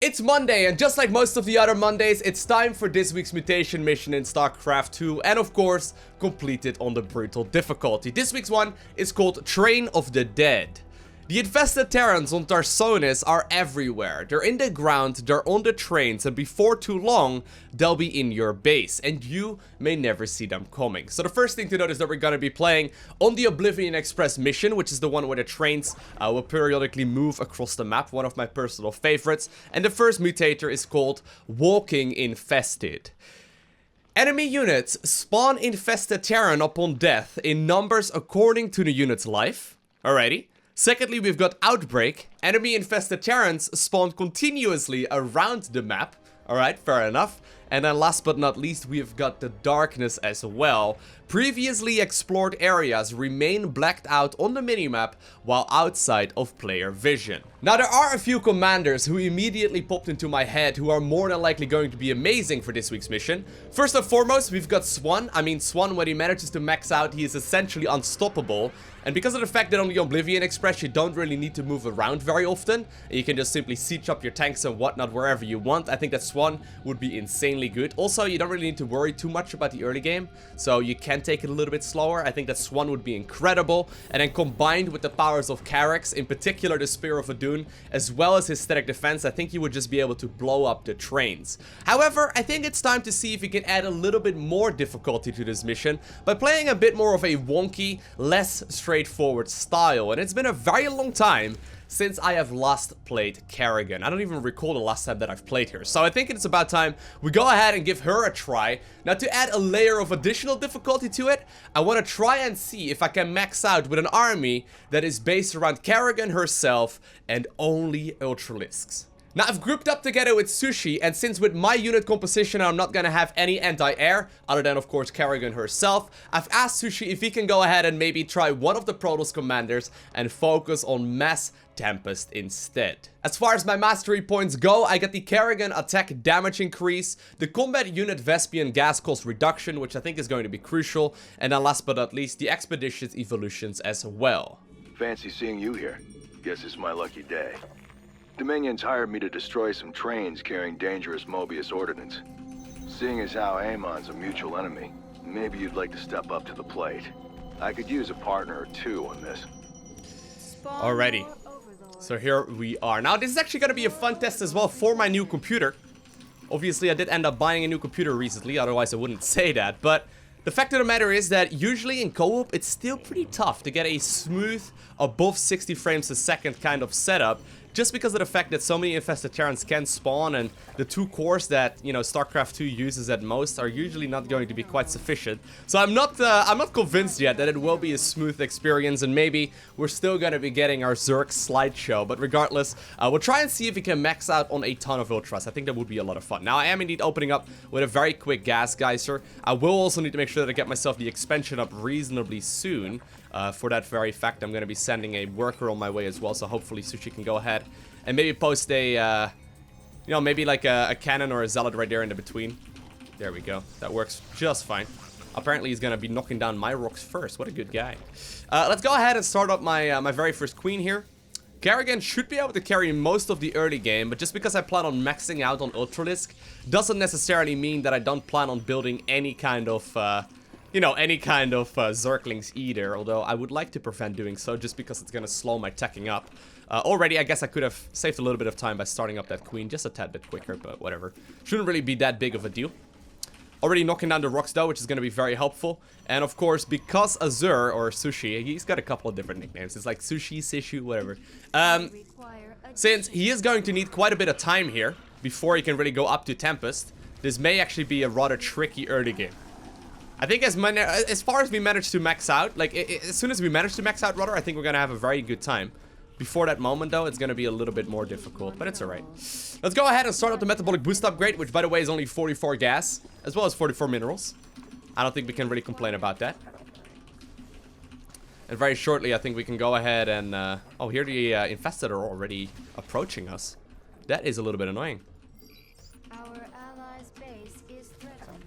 It's Monday, and just like most of the other Mondays, it's time for this week's mutation mission in StarCraft 2, and of course, complete it on the brutal difficulty. This week's one is called Train of the Dead. The Infested Terrans on Tarsonis are everywhere. They're in the ground, they're on the trains, and before too long, they'll be in your base, and you may never see them coming. So the first thing to note is that we're going to be playing on the Oblivion Express mission, which is the one where the trains will periodically move across the map, one of my personal favorites. And the first mutator is called Walking Infested. Enemy units spawn Infested Terran upon death in numbers according to the unit's life. Alrighty. Secondly, we've got Outbreak. Enemy Infested Terrans spawn continuously around the map. Alright, fair enough. And then last but not least, we've got the Darkness as well. Previously explored areas remain blacked out on the minimap while outside of player vision. Now, there are a few commanders who immediately popped into my head who are more than likely going to be amazing for this week's mission. First and foremost, we've got Swan. Swan, when he manages to max out, he is essentially unstoppable. And because of the fact that on the Oblivion Express you don't really need to move around very often, and you can just simply siege up your tanks and whatnot wherever you want, I think that Swan would be insanely good. Also, you don't really need to worry too much about the early game, so you can take it a little bit slower. I think that Swan would be incredible. And then combined with the powers of Karex, in particular the Spear of Adun, as well as his static defense, I think you would just be able to blow up the trains. However, I think it's time to see if we can add a little bit more difficulty to this mission by playing a bit more of a wonky, less straightforward style. And it's been a very long time since I have last played Kerrigan. I don't even recall the last time that I've played her. So I think it's about time we go ahead and give her a try. Now, to add a layer of additional difficulty to it, I want to try and see if I can max out with an army that is based around Kerrigan herself and only Ultralisks. Now, I've grouped up together with Sushi, and since with my unit composition I'm not gonna have any anti-air, other than of course Kerrigan herself, I've asked Sushi if he can go ahead and maybe try one of the Protoss commanders and focus on Mass Tempest instead. As far as my mastery points go, I get the Kerrigan attack damage increase, the combat unit Vespian gas cost reduction, which I think is going to be crucial, and then last but not least, the expeditions evolutions as well. Fancy seeing you here. Guess it's my lucky day. Dominion's hired me to destroy some trains carrying dangerous Mobius ordnance. Seeing as how Amon's a mutual enemy, maybe you'd like to step up to the plate. I could use a partner or two on this. Alrighty. So here we are. Now, this is actually going to be a fun test as well for my new computer. Obviously, I did end up buying a new computer recently, otherwise I wouldn't say that. But the fact of the matter is that usually in co-op, it's still pretty tough to get a smooth, above 60 frames a second kind of setup. Just because of the fact that so many Infested Terrans can spawn, and the 2 cores that, you know, StarCraft 2 uses at most are usually not going to be quite sufficient. So I'm not convinced yet that it will be a smooth experience, and maybe we're still going to be getting our Zerg slideshow. But regardless, we'll try and see if we can max out on a ton of Ultras. I think that would be a lot of fun. Now, I am indeed opening up with a very quick gas geyser. I will also need to make sure that I get myself the expansion up reasonably soon. For that very fact, I'm going to be sending a worker on my way as well, so hopefully Sushi can go ahead and maybe post a, you know, maybe like a cannon or a zealot right there in the between. There we go. That works just fine. Apparently he's going to be knocking down my rocks first. What a good guy. Let's go ahead and start up my, my very first queen here. Kerrigan should be able to carry most of the early game, but just because I plan on maxing out on Ultralisk doesn't necessarily mean that I don't plan on building any kind of, you know, any kind of Zerglings either, although I would like to prevent doing so just because it's going to slow my teching up. Already, I guess I could have saved a little bit of time by starting up that queen just a tad bit quicker, but whatever. Shouldn't really be that big of a deal. Already knocking down the rocks though, which is going to be very helpful. And of course, because Azur, or Sushi, he's got a couple of different nicknames. It's like Sushi, Sishu, whatever. Since he is going to need quite a bit of time here before he can really go up to Tempest, this may actually be a rather tricky early game. I think as far as we manage to max out, like as soon as we manage to max out, rather, I think we're going to have a very good time. Before that moment, though, it's going to be a little bit more difficult, but it's alright. Let's go ahead and start up the metabolic boost upgrade, which, by the way, is only 44 gas, as well as 44 minerals. I don't think we can really complain about that. And very shortly, I think we can go ahead and... oh, here the Infested are already approaching us. That is a little bit annoying. Our allies' base is threatened.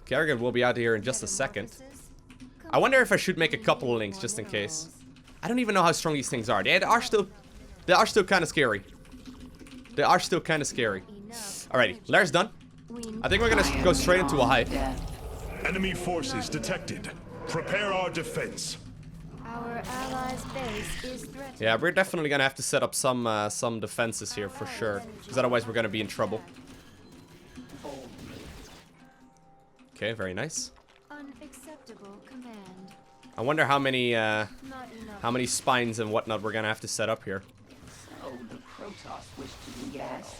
Kerrigan will be out here in just a second. I wonder if I should make a couple of links just in case. I don't even know how strong these things are. They are still kind of scary. They are still kind of scary. Enough. Alrighty, Lair's done. I think we're gonna go straight into a hive. Enemy forces detected. Prepare our defense. Our allies' base is threatened. Yeah, we're definitely gonna have to set up some defenses here for sure, because otherwise we're gonna be in trouble. Okay, very nice. Unacceptable command. I wonder how many Not enough. spines and whatnot we're gonna have to set up here. So the Protoss wish to do gas.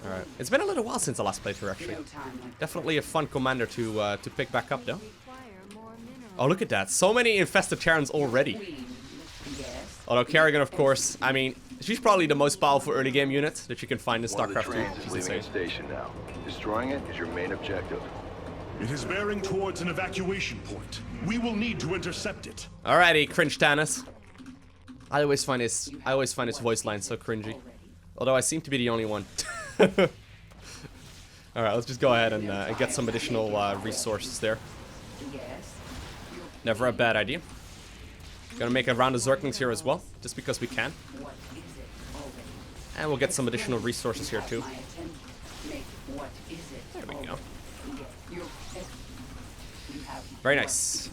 All right, it's been a little while since the last playthrough actually. No time like Definitely a fun commander to pick back up though. Require more minerals. Oh, look at that! So many Infested Terrans already. gas. Although Kerrigan, of course, I mean, she's probably the most powerful early game unit that you can find in One of the StarCraft 2. trains is She's leaving insane. its station now. Destroying it is your main objective. It is bearing towards an evacuation point. We will need to intercept it. Alrighty, cringe Tannis. I always find his voice line so cringy. Although I seem to be the only one. Alright, let's just go ahead and get some additional resources there. Gas. Never a bad idea. Gonna make a round of Zerglings here as well, just because we can. What is it already? And we'll get some additional resources here too. My attention. Make what is it? There we go. You have Very nice.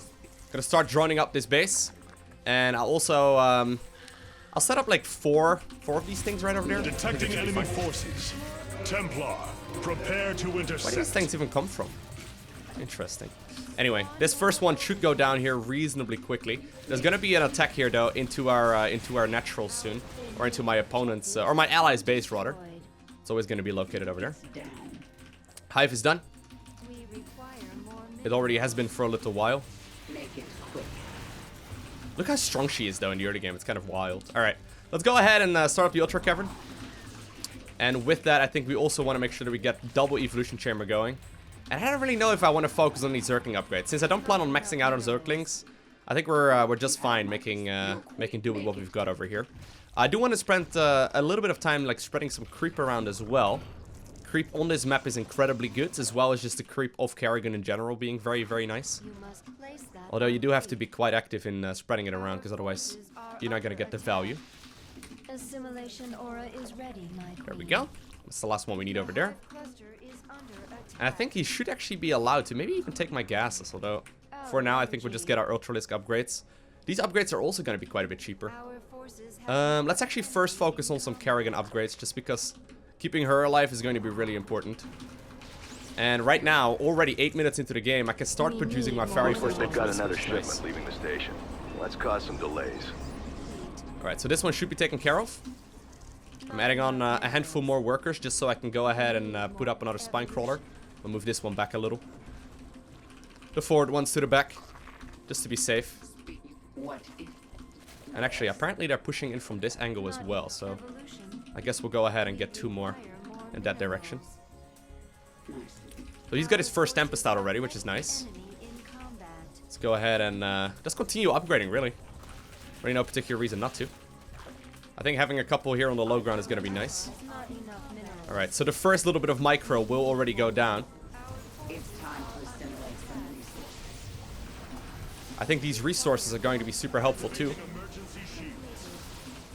Gonna start droning up this base. And I'll also, I'll set up like four of these things right over there. Detecting I think enemy that should be fine. forces. Templar, prepare to Where do these intercept. things even come from? Interesting. Anyway, this first one should go down here reasonably quickly. There's gonna be an attack here though into our natural soon, or into my opponent's or my ally's base rather. It's always gonna be located over there. down. Hive is done. We require more minerals. It already has been for a little while. Make it quick. Look how strong she is though in the early game. It's kind of wild. All right, let's go ahead and start up the Ultra Cavern. And with that, I think we also want to make sure that we get double evolution chamber going. And I don't really know if I want to focus on these Zergling upgrades. Since I don't plan on maxing out on Zerglings, I think we're just fine making do with what we've got over here. I do want to spend a little bit of time like spreading some creep around as well. Creep on this map is incredibly good, as well as just the creep of Kerrigan in general being very, very nice. You must place that. Although you do have to be quite active in spreading it around, because otherwise you're not going to get the value. Assimilation aura is ready, my queen. There we go. That's the last one we need over there. Cluster is under attack. And I think he should actually be allowed to maybe even take my gases, although for now I think we'll just get our Ultralisk upgrades. These upgrades are also going to be quite a bit cheaper. Our forces have Let's actually first focus on some Kerrigan upgrades, just because keeping her alive is going to be really important. And right now, already 8 minutes into the game, I can start producing my very first They've got Ultralisk, another which is shipment nice. leaving the station. Let's cause some delays. Alright, so this one should be taken care of. I'm adding on a handful more workers just so I can go ahead and put up another spine crawler. We'll move this one back a little. The forward ones to the back, just to be safe. What is And actually, apparently they're pushing in from this angle as well, so evolution. I guess we'll go ahead and get 2 more Require more in that direction. nice? So he's got his first Tempest out already, which is nice. Enemy in combat. Let's go ahead and just continue upgrading, really. Really no particular reason not to. I think having a couple here on the low ground is going to be nice. Not enough minerals. Alright, so the first little bit of micro will already go down. It's time to assimilate some resources. I think these resources are going to be super helpful too.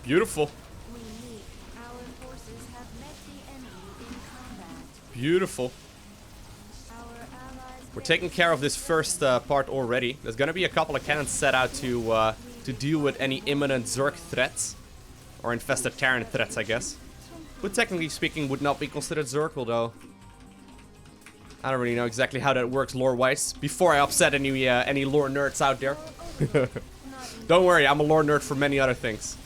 Beautiful. We meet. Our forces have met the enemy in combat. Beautiful. Our allies We're taking care of this first part already. There's going to be a couple of cannons set out to deal with any imminent Zerg threats. Or Infested Terran threats, I guess. Who technically speaking would not be considered Zerg, although I don't really know exactly how that works lore-wise. Before I upset any lore nerds out there. Don't worry, I'm a lore nerd for many other things.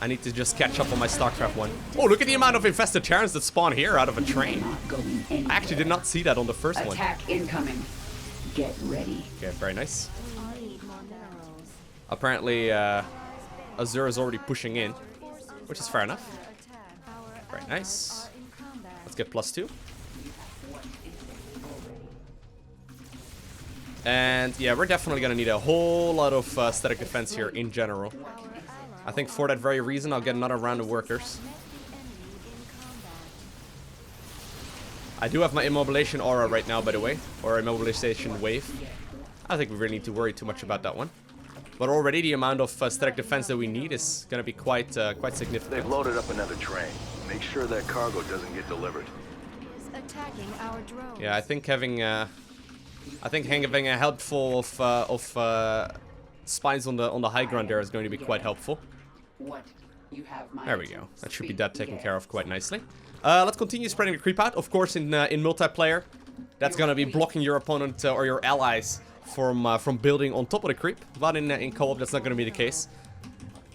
I need to just catch up on my StarCraft 1. Oh, look at the amount of Infested Terrans that spawn here out of a train. Not going anywhere. I actually did not see that on the first one. Attack incoming. Get ready. Okay, very nice. we need more minerals. Apparently, Azure is already pushing in, which is fair enough. Attack. Our Very allies nice. are in combat. Let's get +2. And yeah, we're definitely gonna need a whole lot of static defense here in general. Our allies I think for that very reason, I'll get another round of workers. met the enemy in combat. I do have my immobilization aura right now, by the way, or immobilization wave. I don't think we really need to worry too much about that one. But already the amount of static defense that we need is gonna be quite They've significant. loaded up another train. Make sure that cargo doesn't get delivered. Is attacking our drones. Yeah, I think having a helpful of spines on the high ground there is going to be quite helpful. What? You have my There we go. That should be that taken care of quite nicely. Let's continue spreading the creep out. Of course, in multiplayer, that's gonna be blocking your opponent or your allies from building on top of the creep. But in co-op, that's not gonna be the case.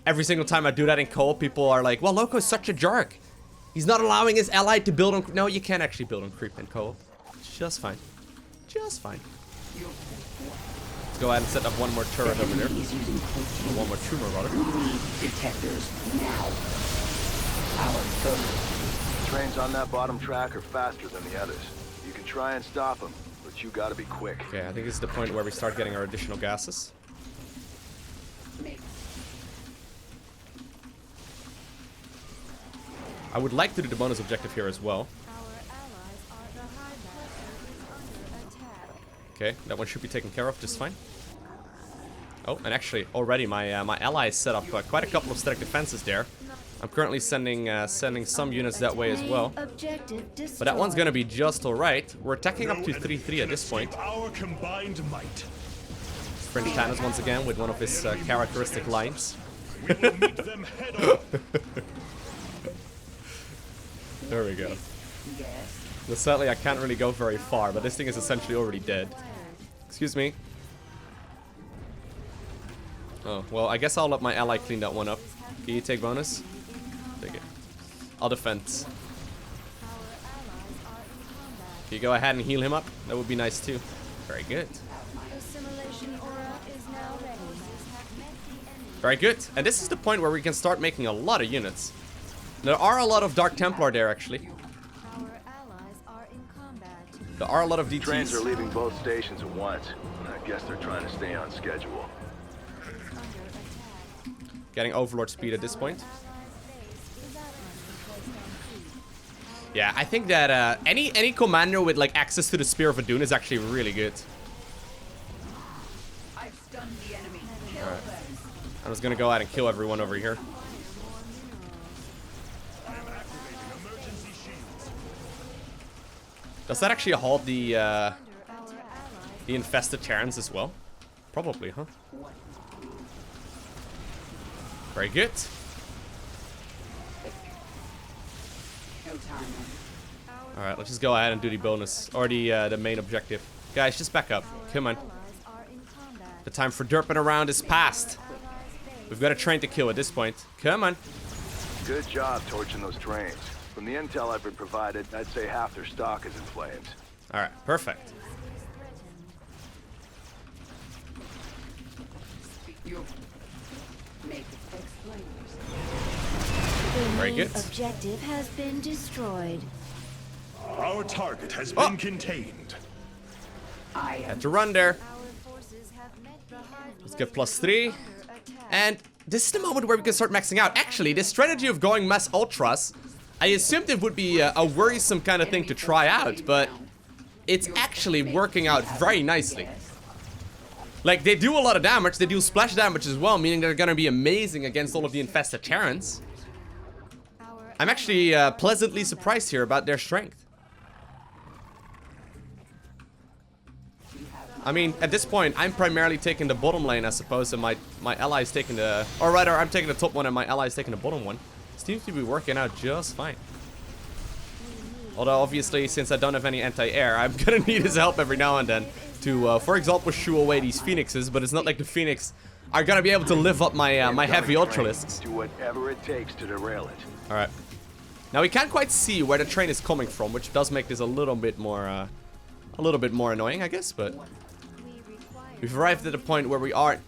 Every single time I do that in co-op, people are like, "Well, Lowko is such a jerk. He's not allowing his ally to build on." No, you can't actually build on creep in co-op. It's just fine. Just fine. Let's go ahead and set up one more turret over there. Or one more tumor, rather. Detectors now. Our third. Trains on that bottom track are faster than the others. You can try and stop them, but you gotta be quick. Okay, I think this is the point where we start getting our additional gases. I would like to do the bonus objective here as well. Our allies are the high pressure is under attack. Okay, that one should be taken care of just fine. Oh, and actually, already my my allies set up quite a couple of static defenses there. I'm currently sending some units that way as well. But that one's gonna be just alright. We're attacking up to 3-3 at this point. Our combined might. French Thanos once again with one of his characteristic lines. We will meet them head on. There we go. Yes. Well, sadly, I can't really go very far, but this thing is essentially already dead. Excuse me. Oh, well, I guess I'll let my ally clean that one up. Can you take bonus? Take it. I'll defend. Can you go ahead and heal him up? That would be nice too. Very good. Assimilation aura is now ready. Very good. And this is the point where we can start making a lot of units. There are a lot of Dark Templar there, actually. Our allies are in combat. There are a lot of Trains are DTs. leaving both stations at once. I guess they're trying to stay on schedule. Under attack. Getting overlord speed at this point. Allies' base is under siege. Yeah, I think that any commander with like access to the Spear of Adun is actually really good. I've stunned the enemy. Kill them. I'm just gonna go ahead and kill everyone over here. Does that actually halt the Infested Terrans as well? Probably, huh? Very good. No time. All right, let's just go ahead and do the bonus or the main objective. Guys, just back up. Come on. Allies are in combat. The time for derping around is past. Allies' base We've got a train to kill at this point. Come on. Good job torching those trains. From the intel I've been provided, I'd say half their stock is in flames. All right, perfect. is threatened. You make it explain. Very good. Objective has been destroyed. Our target has Oh. been contained. I am Had to run there. Our forces have met the high Let's get +3. under attack. And this is the moment where we can start maxing out. Actually, this strategy of going mass ultras, I assumed it would be a worrisome kind of thing to try out, but it's actually working out very nicely. Like, they do a lot of damage, they do splash damage as well, meaning they're gonna be amazing against all of the Infested Terrans. Our I'm actually pleasantly surprised here about their strength. I mean, at this point, I'm primarily taking the bottom lane, I suppose, and my ally's taking the... Or rather, I'm taking the top one and my ally's taking the bottom one. Seems to be working out just fine. Although, obviously, since I don't have any anti-air, I'm gonna need his help every now and then to, for example, shoo away these phoenixes, but it's not like the phoenix are gonna be able to live up my, my heavy Ultralisks. Do whatever it takes to derail it. Alright. Now, we can't quite see where the train is coming from, which does make this a little bit more annoying, I guess, but... we require We've arrived at a point where we are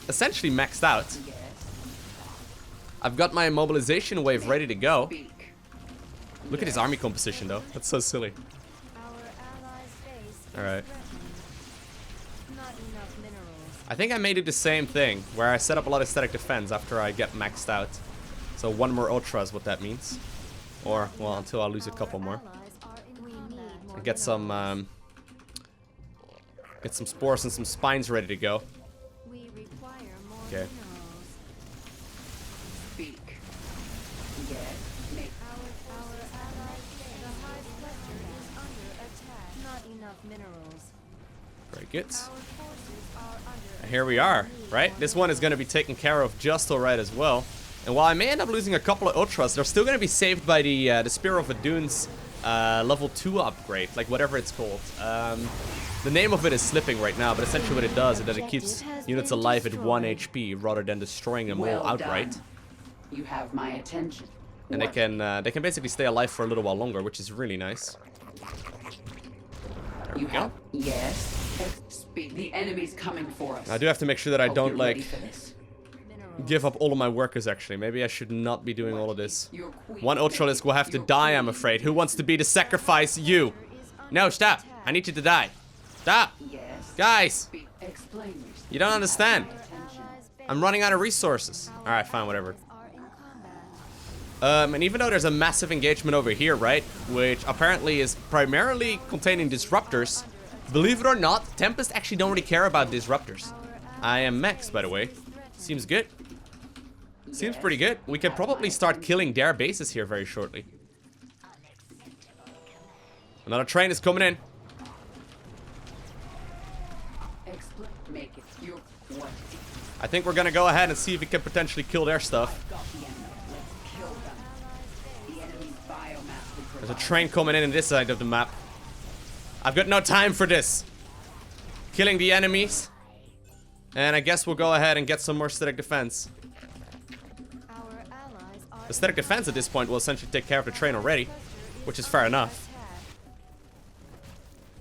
essentially maxed out. I've got my mobilization wave ready to go. Look at his army composition though. That's so silly. our allies' base is Alright. threatened. Not enough minerals. I think I may do the same thing, where I set up a lot of static defense after I get maxed out. So one more ultra is what that means. Or, well, until I lose a couple more. Allies are in combat. And get some spores and some spines ready to go. We require more Okay. minerals. Speak. Yes. Make Our minerals. Very good. Our forces are under And here we are, right? This one is going to be taken care of just alright as well. And while I may end up losing a couple of Ultras, they're still going to be saved by the Spear of Adune's level 2 upgrade, like whatever it's called. The name of it is slipping right now, but essentially what it does is that it keeps units alive at 1 HP rather than destroying them all outright. Done. You have my attention. And they can basically stay alive for a little while longer, which is really nice. There we You go. have yes. The enemy's coming for us. I do have to make sure that I Hope don't you're like ready for this. give up all of my workers. Actually, maybe I should not be doing all of this. Your queen. One Ultralisk will have to die, I'm afraid. Who wants to be the sacrifice? You. No, stop. I need you to die. Stop. Yes. Guys, Explain yourself. you don't understand. Attention. I'm running out of resources. Alright, fine, whatever. are in combat. And even though there's a massive engagement over here, right? Which apparently is primarily containing disruptors. Believe it or not, Tempests actually don't really care about disruptors. I am max, by the way. Seems good. Seems pretty good. We can probably start killing their bases here very shortly. Another train is coming in. Make it your what? I think we're gonna go ahead and see if we can potentially kill their stuff. Got the enemy. Let's kill them. The enemy's biomass. There's a train coming in this side of the map. I've got no time for this. Killing the enemies. And I guess we'll go ahead and get some more static defense. Our allies are The static defense at this point will essentially take care of the train already, which is fair enough.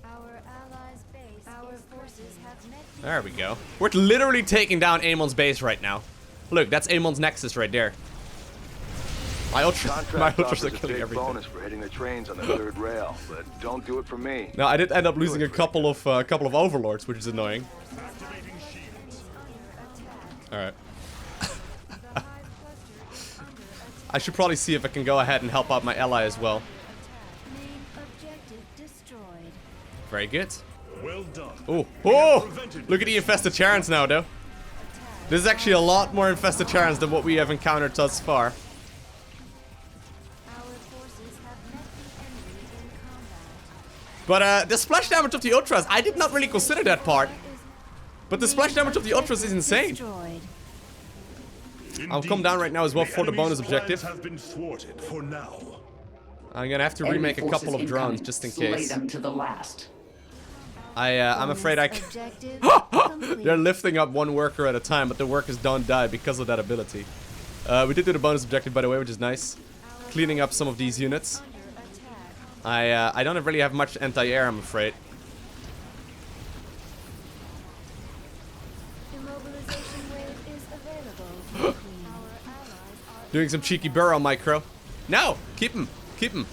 our allies' base. Our forces have met the There we go. We're literally taking down Amon's base right now. Look, that's Amon's nexus right there. My Ultras Contract are offers a killing big everything. bonus for hitting the trains on the third rail, but don't do it for me. Now I did end up losing a couple of overlords, which is annoying. All right. I should probably see if I can go ahead and help out my ally as well. main objective destroyed. Very good. Well done. Oh, oh! Look at the Infested Terrans now, though. This is actually a lot more Infested Terrans than what we have encountered thus far. Our forces have met the enemy in combat. But the splash damage of the Ultras, I did not really consider that part. But the splash damage of the Ultras is insane. Destroyed. I'll come down right now as well for the bonus objective. Have been thwarted for now. I'm gonna have to remake a couple of drones just in Slay case. them to the last. I'm afraid I can. Objective complete. They're lifting up one worker at a time, but the workers don't die because of that ability. We did do the bonus objective, by the way, which is nice. Cleaning up some of these units. Under attack. I don't really have much anti-air, I'm afraid. Immobilization wave is available. Our allies are Doing some cheeky burrow micro. No! Keep him! Keep him!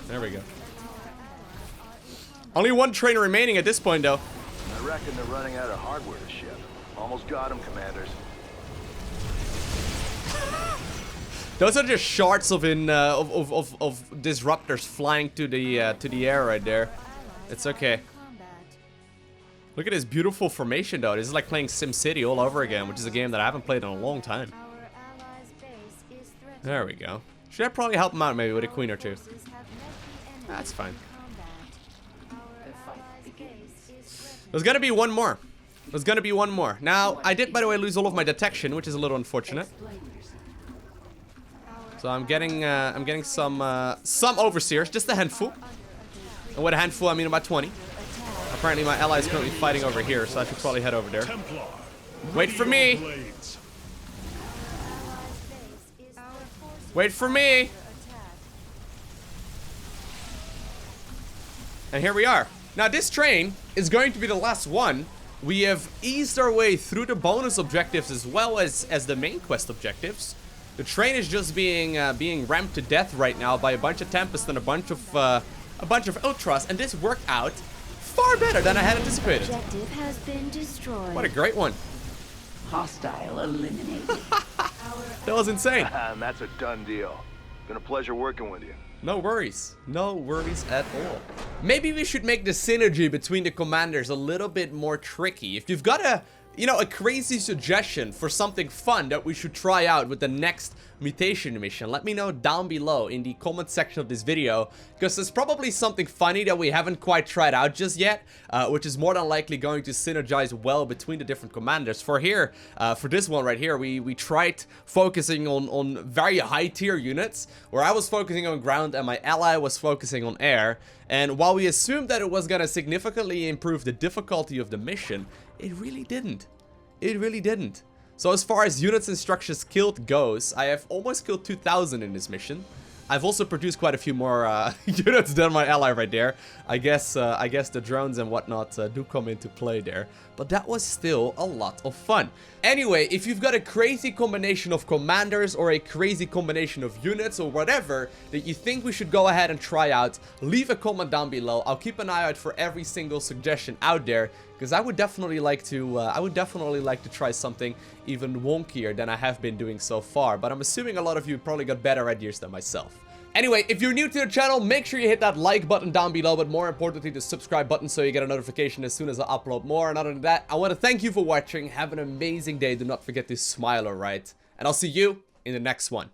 There we go. Only one train remaining at this point, though. I reckon they're running out of hardware to ship. Almost got them, commanders. Those are just shards of disruptors flying to the air right there. It's okay. combat. Look at this beautiful formation, though. This is like playing SimCity all over again, which is a game that I haven't played in a long time. Our allies' base is threatened. There we go. Should I probably help him out maybe with a queen or two? Forces have met the enemy That's fine. in combat. The Our fight allies' begins. base is threatened. There's gonna be one more. There's gonna be one more. Now, I did, by the way, lose all of my detection, which is a little unfortunate. Explain yourself. So I'm getting some overseers, just a handful. And with a handful, I mean about 20. Apparently, my ally is currently fighting over here, so I should probably head over there. Templar. Wait for me. Blades. Base is our forces Wait for me. attack. And here we are. Now, this train is going to be the last one. We have eased our way through the bonus objectives as well as the main quest objectives. The train is just being rammed to death right now by a bunch of Tempests and a bunch of Ultras, and this worked out far better than I had anticipated. Objective has been destroyed. What a great one. Hostile eliminated. That was insane. And that's a done deal. Been a pleasure working with you. No worries. No worries at all. Maybe we should make the synergy between the commanders a little bit more tricky. If you've got a you know, a crazy suggestion for something fun that we should try out with the next mutation mission, let me know down below in the comment section of this video, because there's probably something funny that we haven't quite tried out just yet, which is more than likely going to synergize well between the different commanders. For this one right here, we tried focusing on very high tier units, where I was focusing on ground and my ally was focusing on air, and while we assumed that it was gonna significantly improve the difficulty of the mission, it really didn't. It really didn't. So as far as units and structures killed goes, I have almost killed 2,000 in this mission. I've also produced quite a few more units than my ally right there. I guess the drones and whatnot do come into play there. But that was still a lot of fun. Anyway, if you've got a crazy combination of commanders or a crazy combination of units or whatever that you think we should go ahead and try out, leave a comment down below. I'll keep an eye out for every single suggestion out there, because I would definitely like to try something even wonkier than I have been doing so far. But I'm assuming a lot of you probably got better ideas than myself. Anyway, if you're new to the channel, make sure you hit that like button down below, but more importantly, the subscribe button so you get a notification as soon as I upload more. And other than that, I want to thank you for watching. Have an amazing day. Do not forget to smile, alright? And I'll see you in the next one.